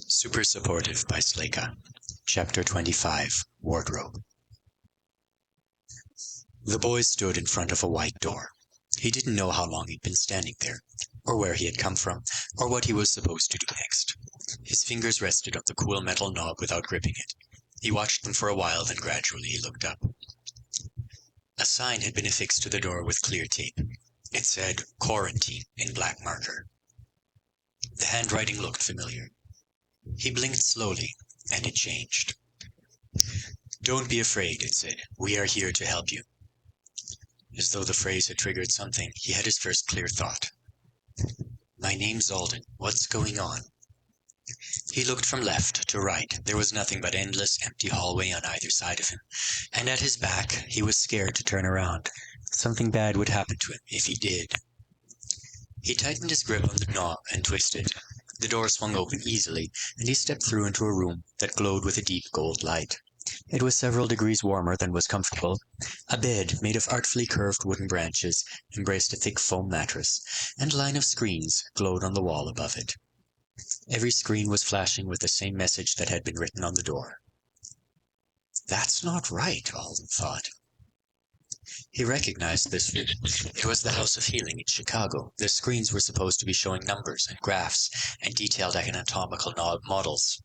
Super Supportive by Sleyca. Chapter 25, Wardrobe. The boy stood in front of a white door. He didn't know how long he'd been standing there, or where he had come from, or what he was supposed to do next. His fingers rested on the cool metal knob without gripping it. He watched them for a while, then gradually he looked up. A sign had been affixed to the door with clear tape. It said, "Quarantine," in black marker. The handwriting looked familiar. He blinked slowly, and it changed. "Don't be afraid," it said. "We are here to help you." As though the phrase had triggered something, he had his first clear thought. "My name's Alden. What's going on?" He looked from left to right. There was nothing but endless, empty hallway on either side of him, and at his back he was scared to turn around. Something bad would happen to him if he did. He tightened his grip on the knob and twisted. The door swung open easily, and he stepped through into a room that glowed with a deep gold light. It was several degrees warmer than was comfortable. A bed, made of artfully curved wooden branches, embraced a thick foam mattress, and a line of screens glowed on the wall above it. Every screen was flashing with the same message that had been written on the door. "That's not right," Alden thought. He recognized this view. It was the House of Healing in Chicago. The screens were supposed to be showing numbers and graphs and detailed anatomical models.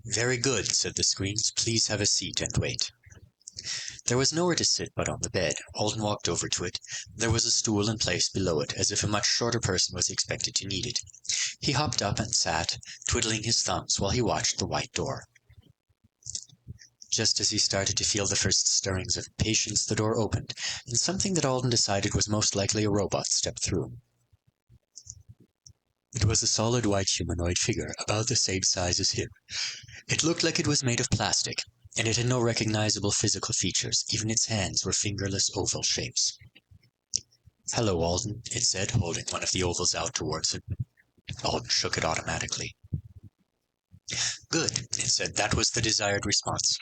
"Very good," said the screens. "Please have a seat and wait." There was nowhere to sit but on the bed. Alden walked over to it. There was a stool in place below it, as if a much shorter person was expected to need it. He hopped up and sat, twiddling his thumbs while he watched the white door. Just as he started to feel the first stirrings of impatience, the door opened, and something that Alden decided was most likely a robot stepped through. It was a solid white humanoid figure, about the same size as him. It looked like it was made of plastic, and it had no recognizable physical features. Even its hands were fingerless oval shapes. "Hello, Alden," it said, holding one of the ovals out towards him. Alden shook it automatically. "Good," it said. "That was the desired response.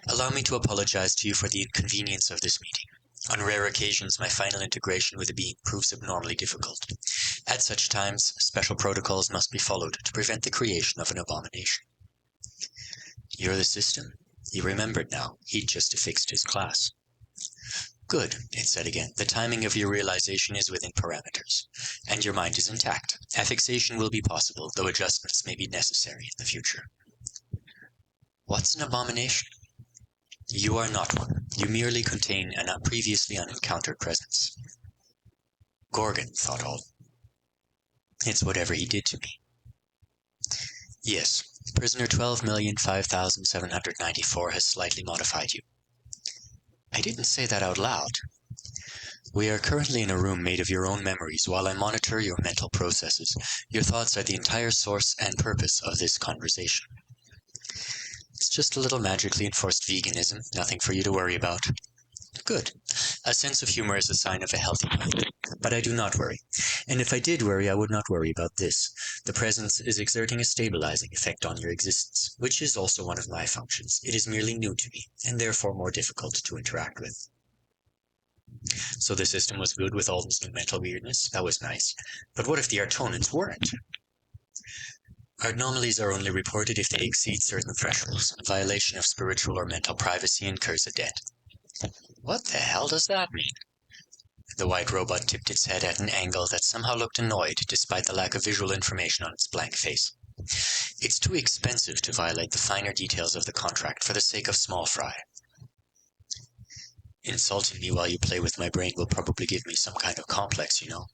Allow me to apologize to you for the inconvenience of this meeting. On rare occasions, my final integration with a being proves abnormally difficult. At such times, special protocols must be followed to prevent the creation of an abomination." "You're the system." He remembered now. He'd just affixed his class. "Good," it said again. "The timing of your realization is within parameters, and your mind is intact. Affixation will be possible, though adjustments may be necessary in the future." "What's an abomination?" "You are not one. You merely contain a previously unencountered presence." Gorgon, thought Alden. It's whatever he did to me. "Yes. Prisoner 12,005,794 has slightly modified you." I didn't say that out loud. "We are currently in a room made of your own memories while I monitor your mental processes. Your thoughts are the entire source and purpose of this conversation." "It's just a little magically enforced veganism. Nothing for you to worry about." "Good. A sense of humor is a sign of a healthy mind. But I do not worry. And if I did worry, I would not worry about this. The presence is exerting a stabilizing effect on your existence, which is also one of my functions. It is merely new to me, and therefore more difficult to interact with." So the system was good with Alden's new mental weirdness? That was nice. But what if the Artonans weren't? "Anomalies are only reported if they exceed certain thresholds. Violation of spiritual or mental privacy incurs a debt." What the hell does that mean? The white robot tipped its head at an angle that somehow looked annoyed, despite the lack of visual information on its blank face. "It's too expensive to violate the finer details of the contract for the sake of small fry." "Insulting me while you play with my brain will probably give me some kind of complex, you know."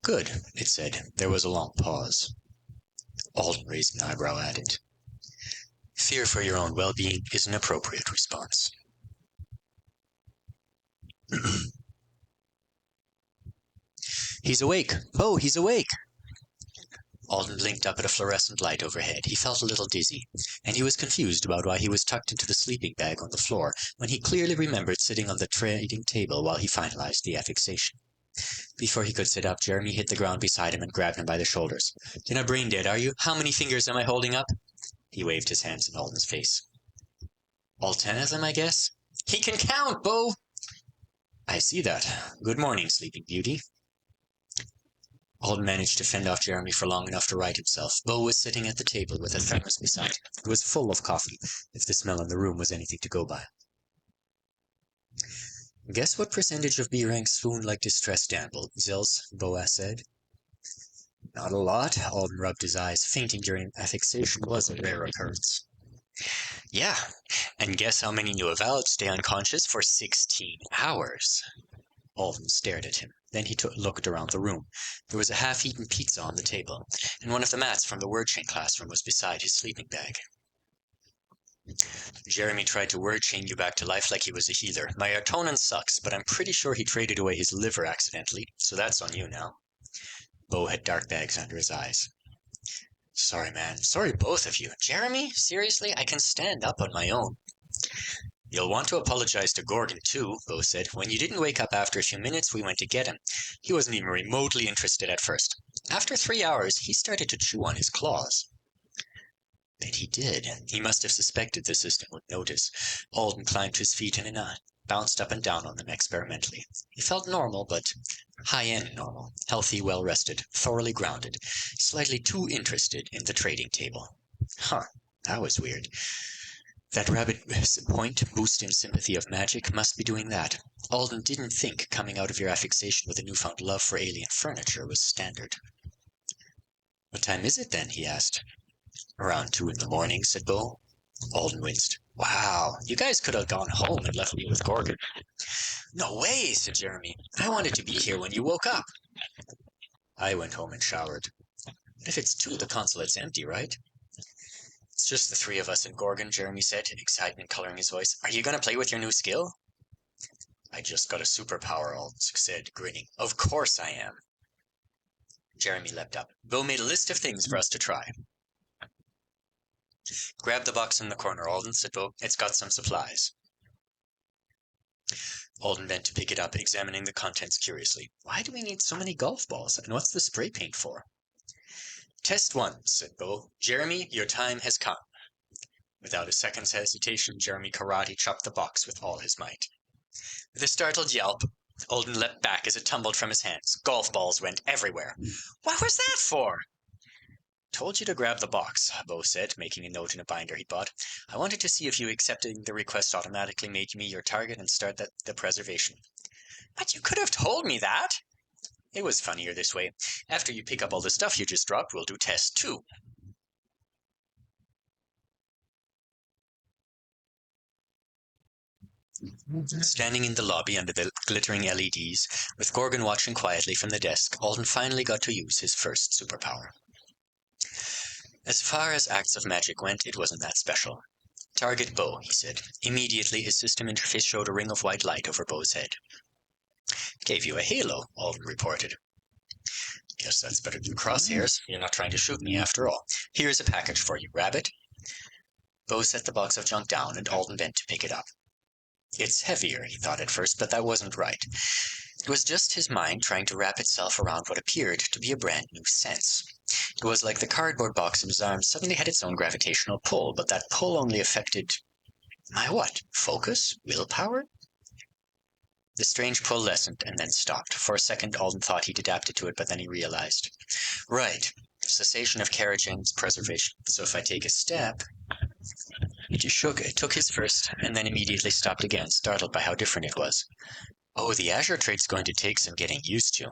"Good," it said. There was a long pause. Alden raised an eyebrow at it. "Fear for your own well-being is an appropriate response." "He's awake! Oh, he's awake!" Alden blinked up at a fluorescent light overhead. He felt a little dizzy, and he was confused about why he was tucked into the sleeping bag on the floor, when he clearly remembered sitting on the trading table while he finalized the affixation. Before he could sit up, Jeremy hit the ground beside him and grabbed him by the shoulders. "You're not brain dead, are you? How many fingers am I holding up?" He waved his hands in Alden's face. "All 10 of them, I guess?" "He can count, Bo!" "I see that. Good morning, Sleeping Beauty." Alden managed to fend off Jeremy for long enough to right himself. Bo was sitting at the table with a thermos beside him. It was full of coffee, if the smell in the room was anything to go by. Guess what percentage of B-rank swoon like distress gamble, Zils? Boaz said. Not a lot, Alden rubbed his eyes. Fainting during affixation was a rare occurrence. Yeah, and guess how many knew Avowed stay unconscious for 16 hours? Alden stared at him. Then he looked around the room. There was a half-eaten pizza on the table, and one of the mats from the word chain classroom was beside his sleeping bag. Jeremy tried to word chain you back to life like he was a healer. My Artonan sucks, but I'm pretty sure he traded away his liver accidentally, so that's on you now. Bo had dark bags under his eyes. Sorry, man. Sorry, both of you. Jeremy, seriously, I can stand up on my own. You'll want to apologize to Gorgon, too, Bo said. When you didn't wake up after a few minutes, we went to get him. He wasn't even remotely interested at first. After 3 hours, he started to chew on his claws. Bet he did. He must have suspected the system would notice. Alden climbed to his feet and bounced up and down on them experimentally. He felt normal, but high-end normal. Healthy, well-rested, thoroughly grounded. Slightly too interested in the trading table. Huh, that was weird. That rabbit point boost in sympathy of magic must be doing that. Alden didn't think coming out of your affixation with a newfound love for alien furniture was standard. What time is it then? He asked. Around 2 a.m, said Bo. Alden winced. Wow, you guys could have gone home and left me with Gorgon. No way, said Jeremy. I wanted to be here when you woke up. I went home and showered. But if it's 2, the consulate's empty, right? It's just the 3 of us and Gorgon, Jeremy said, excitement coloring his voice. Are you going to play with your new skill? I just got a superpower, Alden said, grinning. Of course I am. Jeremy leapt up. Bo made a list of things for us to try. Grab the box in the corner, Alden, said Bo. It's got some supplies. Alden bent to pick it up, examining the contents curiously. Why do we need so many golf balls, and what's the spray paint for? Test 1, said Bo. Jeremy, your time has come. Without a second's hesitation, Jeremy karate chopped the box with all his might. With a startled yelp, Alden leapt back as it tumbled from his hands. Golf balls went everywhere. What was that for? Told you to grab the box, Bo said, making a note in a binder he bought. I wanted to see if you accepting the request automatically made me your target and start the preservation. But you could have told me that. It was funnier this way. After you pick up all the stuff you just dropped, we'll do test 2. Standing in the lobby under the glittering LEDs, with Gorgon watching quietly from the desk, Alden finally got to use his first superpower. As far as acts of magic went, it wasn't that special. Target Bo, he said. Immediately, his system interface showed a ring of white light over Bo's head. Gave you a halo, Alden reported. Guess that's better than crosshairs. You're not trying to shoot me after all. Here's a package for you, Rabbit. Bo set the box of junk down, and Alden bent to pick it up. It's heavier, he thought at first, but that wasn't right. It was just his mind trying to wrap itself around what appeared to be a brand new sense. It was like the cardboard box in his arms suddenly had its own gravitational pull, but that pull only affected... my what? Focus? Willpower? The strange pull lessened and then stopped. For a second, Alden thought he'd adapted to it, but then he realized. Right. Cessation of carriage ends preservation. So if I take a step... It took his first, and then immediately stopped again, startled by how different it was. Oh, the Azure trait's going to take some getting used to.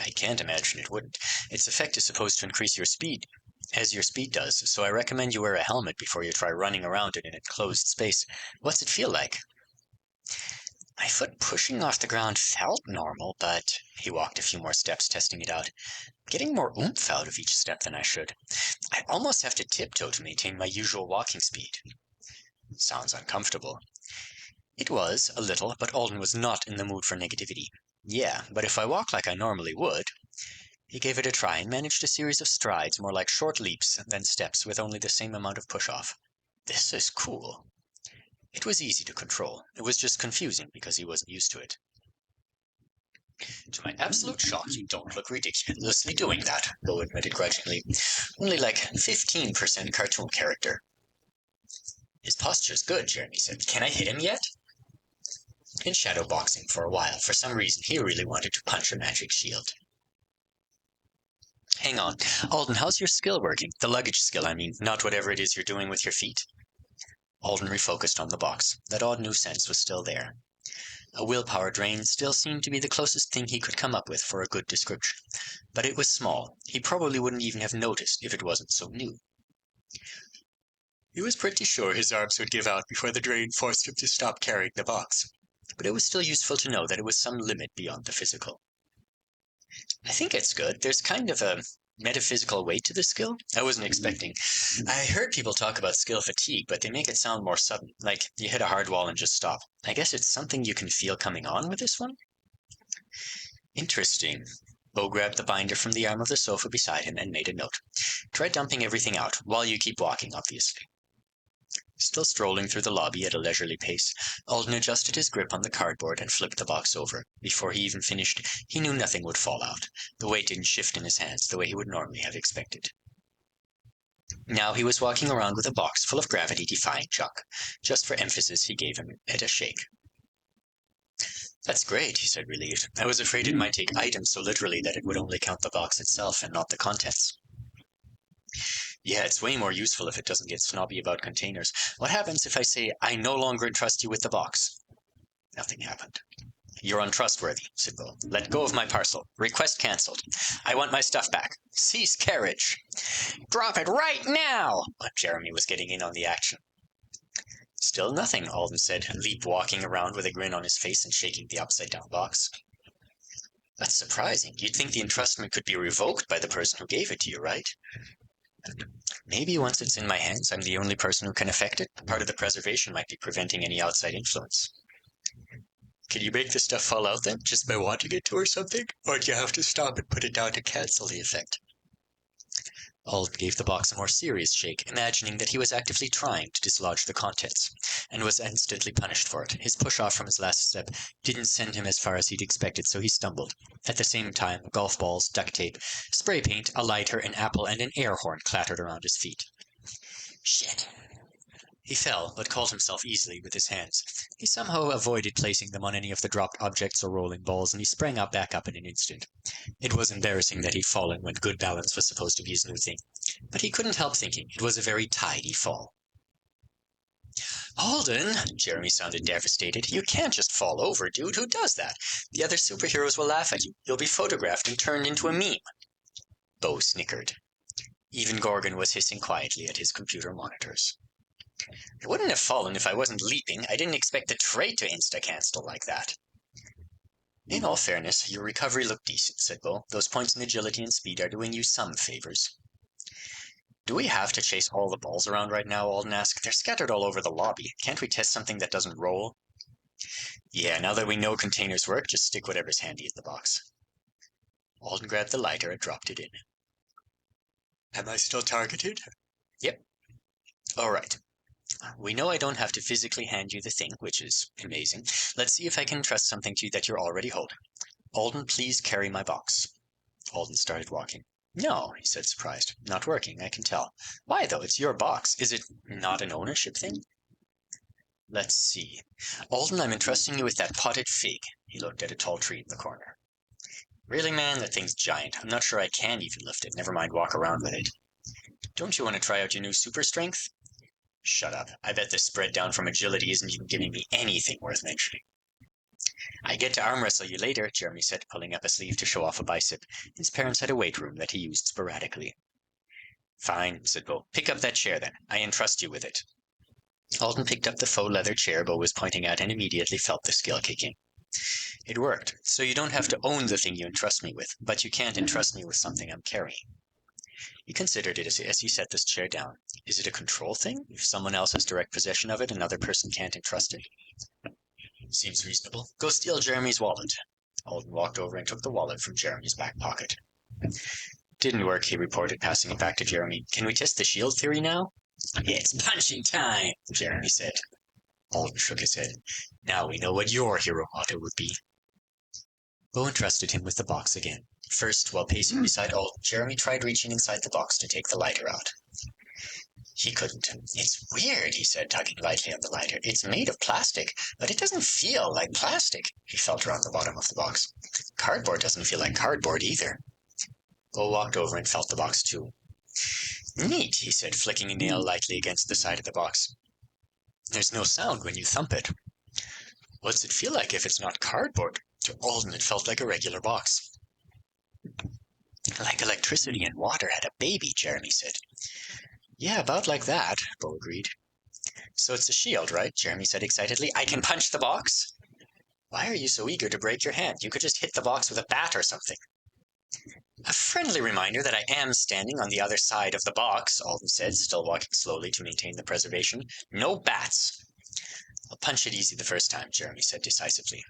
I can't imagine it wouldn't. Its effect is supposed to increase your speed, as your speed does, so I recommend you wear a helmet before you try running around in an enclosed space. What's it feel like? My foot pushing off the ground felt normal, but... He walked a few more steps, testing it out. Getting more oomph out of each step than I should. I almost have to tiptoe to maintain my usual walking speed. Sounds uncomfortable. It was, a little, but Alden was not in the mood for negativity. Yeah, but if I walk like I normally would... He gave it a try and managed a series of strides, more like short leaps than steps, with only the same amount of push-off. This is cool. It was easy to control. It was just confusing because he wasn't used to it. To my absolute shock, you don't look ridiculously doing that, Bo admitted grudgingly. Only like 15% cartoon character. His posture's good, Jeremy said. Can I hit him yet? In shadow boxing for a while, for some reason he really wanted to punch a magic shield. Hang on. Alden, how's your skill working? The luggage skill, I mean, not whatever it is you're doing with your feet. Alden refocused on the box. That odd new sense was still there. A willpower drain still seemed to be the closest thing he could come up with for a good description. But it was small. He probably wouldn't even have noticed if it wasn't so new. He was pretty sure his arms would give out before the drain forced him to stop carrying the box. But it was still useful to know that there was some limit beyond the physical. I think it's good. There's kind of a metaphysical weight to the skill. I wasn't expecting. I heard people talk about skill fatigue, but they make it sound more sudden, like you hit a hard wall and just stop. I guess it's something you can feel coming on with this one? Interesting. Bo grabbed the binder from the arm of the sofa beside him and made a note. Try dumping everything out, while you keep walking, obviously. Still strolling through the lobby at a leisurely pace, Alden adjusted his grip on the cardboard and flipped the box over. Before he even finished, he knew nothing would fall out. The weight didn't shift in his hands the way he would normally have expected. Now he was walking around with a box full of gravity-defying junk. Just for emphasis, he gave it a shake. That's great, he said, relieved. I was afraid it might take items so literally that it would only count the box itself and not the contents. Yeah, it's way more useful if it doesn't get snobby about containers. What happens if I say, I no longer entrust you with the box? Nothing happened. You're untrustworthy, said Bo. Let go of my parcel. Request cancelled. I want my stuff back. Cease carriage. Drop it right now! But Jeremy was getting in on the action. Still nothing, Alden said, Leap walking around with a grin on his face and shaking the upside-down box. That's surprising. You'd think the entrustment could be revoked by the person who gave it to you, right? Maybe once it's in my hands, I'm the only person who can affect it. Part of the preservation might be preventing any outside influence. Can you make the stuff fall out then, just by wanting it to or something? Or do you have to stop and put it down to cancel the effect? Alden gave the box a more serious shake, imagining that he was actively trying to dislodge the contents, and was instantly punished for it. His push-off from his last step didn't send him as far as he'd expected, so he stumbled. At the same time, golf balls, duct tape, spray paint, a lighter, an apple, and an air horn clattered around his feet. Shit! He fell, but caught himself easily with his hands. He somehow avoided placing them on any of the dropped objects or rolling balls, and he sprang back up in an instant. It was embarrassing that he'd fallen when good balance was supposed to be his new thing, but he couldn't help thinking it was a very tidy fall. Alden, Jeremy sounded devastated. You can't just fall over, dude. Who does that? The other superheroes will laugh at you. You'll be photographed and turned into a meme. Bo snickered. Even Gorgon was hissing quietly at his computer monitors. I wouldn't have fallen if I wasn't leaping. I didn't expect the trait to insta-cancel like that. In all fairness, your recovery looked decent, said Bo. Those points in agility and speed are doing you some favors. Do we have to chase all the balls around right now, Alden asked. They're scattered all over the lobby. Can't we test something that doesn't roll? Yeah, now that we know containers work, just stick whatever's handy in the box. Alden grabbed the lighter and dropped it in. Am I still targeted? Yep. All right. We know I don't have to physically hand you the thing, which is amazing. Let's see if I can trust something to you that you're already holding. Alden, please carry my box. Alden started walking. No, he said, surprised. Not working, I can tell. Why, though? It's your box. Is it not an ownership thing? Let's see. Alden, I'm entrusting you with that potted fig. He looked at a tall tree in the corner. Really, man? That thing's giant. I'm not sure I can even lift it, never mind walk around with it. Don't you want to try out your new super strength? Shut up. I bet the spread down from agility isn't even giving me anything worth mentioning. I get to arm wrestle you later, Jeremy said, pulling up a sleeve to show off a bicep. His parents had a weight room that he used sporadically. Fine, said Bo. Pick up that chair, then. I entrust you with it. Alden picked up the faux leather chair Bo was pointing at and immediately felt the skill kick in. It worked, so you don't have to own the thing you entrust me with, but you can't entrust me with something I'm carrying. He considered it as he set this chair down. Is it a control thing? If someone else has direct possession of it, another person can't entrust it? Seems reasonable. Go steal Jeremy's wallet. Alden walked over and took the wallet from Jeremy's back pocket. Didn't work, he reported, passing it back to Jeremy. Can we test the shield theory now? It's punching time, Jeremy said. Alden shook his head. Now we know what your hero motto would be. Bo entrusted him with the box again. First, while pacing beside Alden, Jeremy tried reaching inside the box to take the lighter out. He couldn't. It's weird, he said, tugging lightly on the lighter. It's made of plastic, but it doesn't feel like plastic. He felt around the bottom of the box. Cardboard doesn't feel like cardboard either. Bo walked over and felt the box too. Neat, he said, flicking a nail lightly against the side of the box. There's no sound when you thump it. What's it feel like if it's not cardboard? To Alden, it felt like a regular box. Like electricity and water had a baby, Jeremy said. Yeah, about like that, Bo agreed. So it's a shield, right? Jeremy said excitedly. I can punch the box? Why are you so eager to break your hand? You could just hit the box with a bat or something. A friendly reminder that I am standing on the other side of the box, Alden said, still walking slowly to maintain the preservation. No bats. I'll punch it easy the first time, Jeremy said decisively.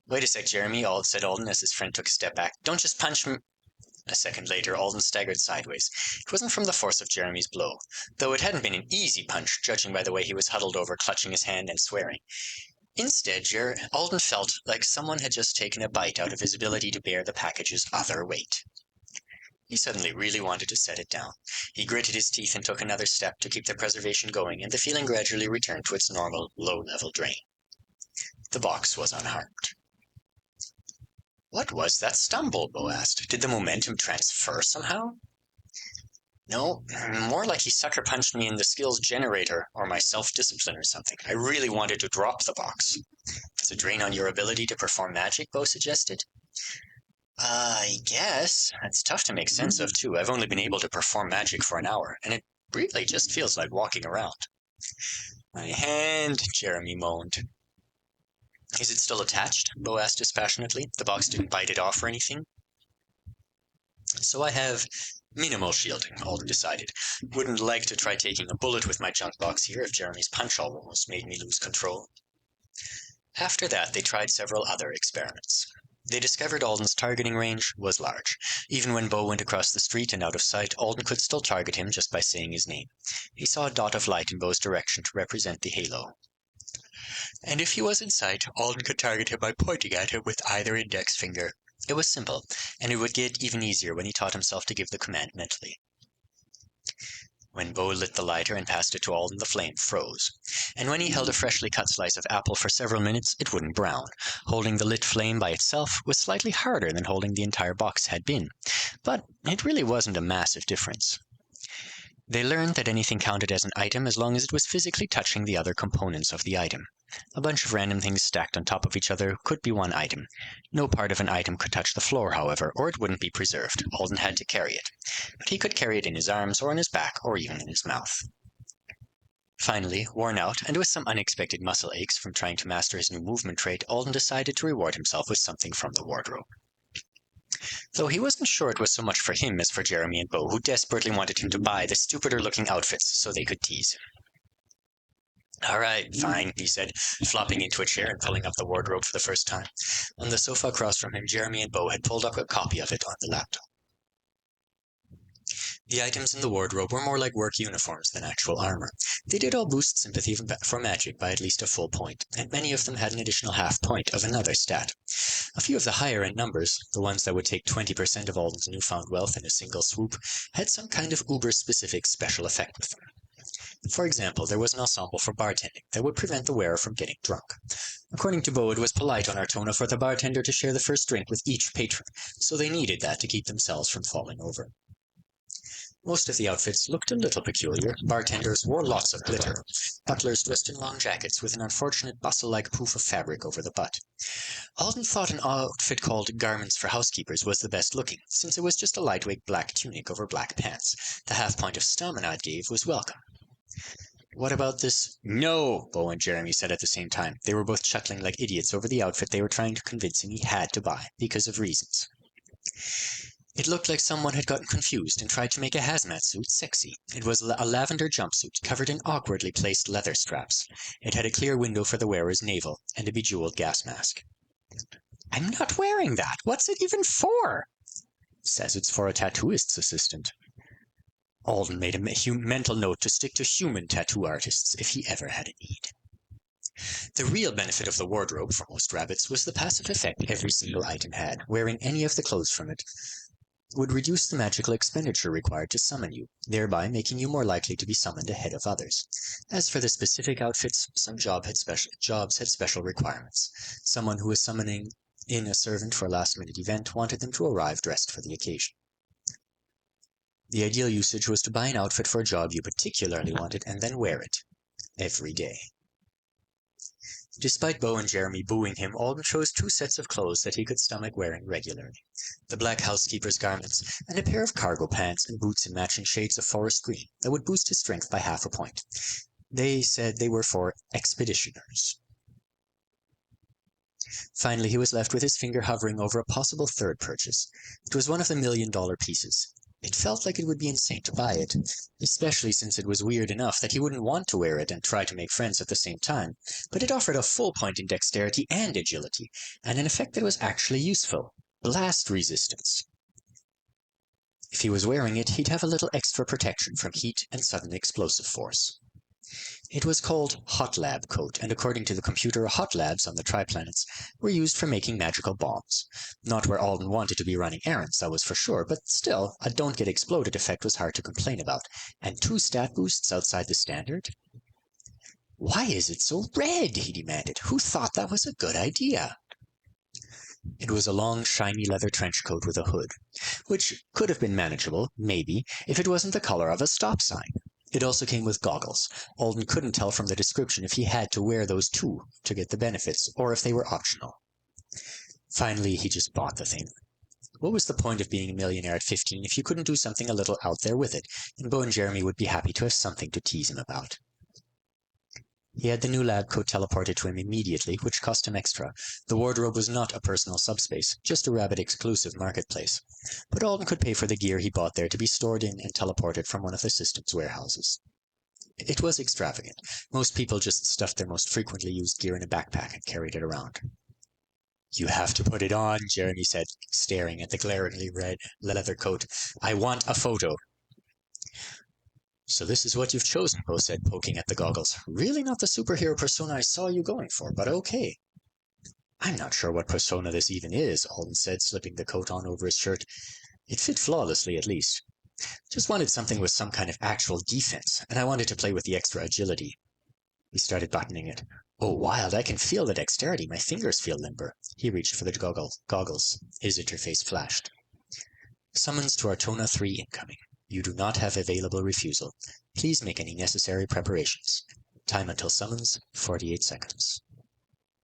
Wait a sec, Jeremy, said Alden as his friend took a step back. Don't just punch me. A second later, Alden staggered sideways. It wasn't from the force of Jeremy's blow, though it hadn't been an easy punch, judging by the way he was huddled over, clutching his hand and swearing. Instead, Alden felt like someone had just taken a bite out of his ability to bear the package's other weight. He suddenly really wanted to set it down. He gritted his teeth and took another step to keep the preservation going, and the feeling gradually returned to its normal, low-level drain. The box was unharmed. What was that stumble? Bo asked. Did the momentum transfer somehow? No, more like he sucker punched me in the skills generator or my self-discipline or something. I really wanted to drop the box. It's a drain on your ability to perform magic, Bo suggested. I guess. That's tough to make sense of, too. I've only been able to perform magic for an hour, and it really just feels like walking around. My hand, Jeremy moaned. Is it still attached? Bo asked dispassionately. The box didn't bite it off or anything. So I have minimal shielding, Alden decided. Wouldn't like to try taking a bullet with my junk box here if Jeremy's punch almost made me lose control. After that, they tried several other experiments. They discovered Alden's targeting range was large. Even when Bo went across the street and out of sight, Alden could still target him just by saying his name. He saw a dot of light in Bo's direction to represent the halo. And if he was in sight, Alden could target him by pointing at him with either index finger. It was simple, and it would get even easier when he taught himself to give the command mentally. When Bo lit the lighter and passed it to Alden, the flame froze. And when he held a freshly cut slice of apple for several minutes, it wouldn't brown. Holding the lit flame by itself was slightly harder than holding the entire box had been. But it really wasn't a massive difference. They learned that anything counted as an item as long as it was physically touching the other components of the item. A bunch of random things stacked on top of each other could be one item. No part of an item could touch the floor, however, or it wouldn't be preserved. Alden had to carry it. But he could carry it in his arms, or on his back, or even in his mouth. Finally, worn out, and with some unexpected muscle aches from trying to master his new movement trait, Alden decided to reward himself with something from the wardrobe. Though he wasn't sure it was so much for him as for Jeremy and Bo, who desperately wanted him to buy the stupider-looking outfits so they could tease him. All right, fine, he said, flopping into a chair and pulling up the wardrobe for the first time. On the sofa across from him, Jeremy and Bo had pulled up a copy of it on the laptop. The items in the wardrobe were more like work uniforms than actual armor. They did all boost sympathy for magic by at least a full point, and many of them had an additional half point of another stat. A few of the higher-end numbers, the ones that would take 20% of Alden's newfound wealth in a single swoop, had some kind of uber-specific special effect with them. For example, there was an ensemble for bartending that would prevent the wearer from getting drunk. According to Bo, it was polite on Artona for the bartender to share the first drink with each patron, so they needed that to keep themselves from falling over. Most of the outfits looked a little peculiar. Bartenders wore lots of glitter. Butlers dressed in long jackets with an unfortunate bustle-like poof of fabric over the butt. Alden thought an outfit called Garments for Housekeepers was the best looking, since it was just a lightweight black tunic over black pants. The half point of stamina it gave was welcome. What about this? No, Bo and Jeremy said at the same time. They were both chuckling like idiots over the outfit they were trying to convince him he had to buy, because of reasons. It looked like someone had gotten confused and tried to make a hazmat suit sexy. It was a lavender jumpsuit covered in awkwardly placed leather straps. It had a clear window for the wearer's navel and a bejeweled gas mask. I'm not wearing that. What's it even for? Says it's for a tattooist's assistant. Alden made a mental note to stick to human tattoo artists if he ever had a need. The real benefit of the wardrobe for most rabbits was the passive effect every single item had. Wearing any of the clothes from it would reduce the magical expenditure required to summon you, thereby making you more likely to be summoned ahead of others. As for the specific outfits, some jobs had special requirements. Someone who was summoning in a servant for a last-minute event wanted them to arrive dressed for the occasion. The ideal usage was to buy an outfit for a job you particularly wanted and then wear it. Every day. Despite Bo and Jeremy booing him, Alden chose 2 sets of clothes that he could stomach wearing regularly. The black housekeeper's garments, and a pair of cargo pants and boots in matching shades of forest green that would boost his strength by half a point. They said they were for expeditioners. Finally, he was left with his finger hovering over a possible third purchase. It was one of the $1 million pieces. It felt like it would be insane to buy it, especially since it was weird enough that he wouldn't want to wear it and try to make friends at the same time, but it offered a full point in dexterity and agility, and an effect that was actually useful: blast resistance. If he was wearing it, he'd have a little extra protection from heat and sudden explosive force. It was called Hot Lab Coat, and according to the computer, hot labs on the Triplanets were used for making magical bombs. Not where Alden wanted to be running errands, that was for sure, but still, a don't get exploded effect was hard to complain about. And 2 stat boosts outside the standard? Why is it so red? He demanded. Who thought that was a good idea? It was a long, shiny leather trench coat with a hood, which could have been manageable, maybe, if it wasn't the color of a stop sign. It also came with goggles. Alden couldn't tell from the description if he had to wear those too to get the benefits, or if they were optional. Finally, he just bought the thing. What was the point of being a millionaire at 15 if you couldn't do something a little out there with it, and Bo and Jeremy would be happy to have something to tease him about. He had the new lab coat teleported to him immediately, which cost him extra. The wardrobe was not a personal subspace, just a Rabbit-exclusive marketplace. But Alden could pay for the gear he bought there to be stored in and teleported from one of the system's warehouses. It was extravagant. Most people just stuffed their most frequently used gear in a backpack and carried it around. "You have to put it on," Jeremy said, staring at the glaringly red leather coat. "I want a photo." "So this is what you've chosen," Bo said, poking at the goggles. "Really not the superhero persona I saw you going for, but okay." "I'm not sure what persona this even is," Alden said, slipping the coat on over his shirt. It fit flawlessly, at least. "Just wanted something with some kind of actual defense, and I wanted to play with the extra agility." He started buttoning it. "Oh, wild, I can feel the dexterity. My fingers feel limber." He reached for the goggles. His interface flashed. "Summons to Artona 3 incoming. You do not have available refusal. Please make any necessary preparations. Time until summons, 48 seconds."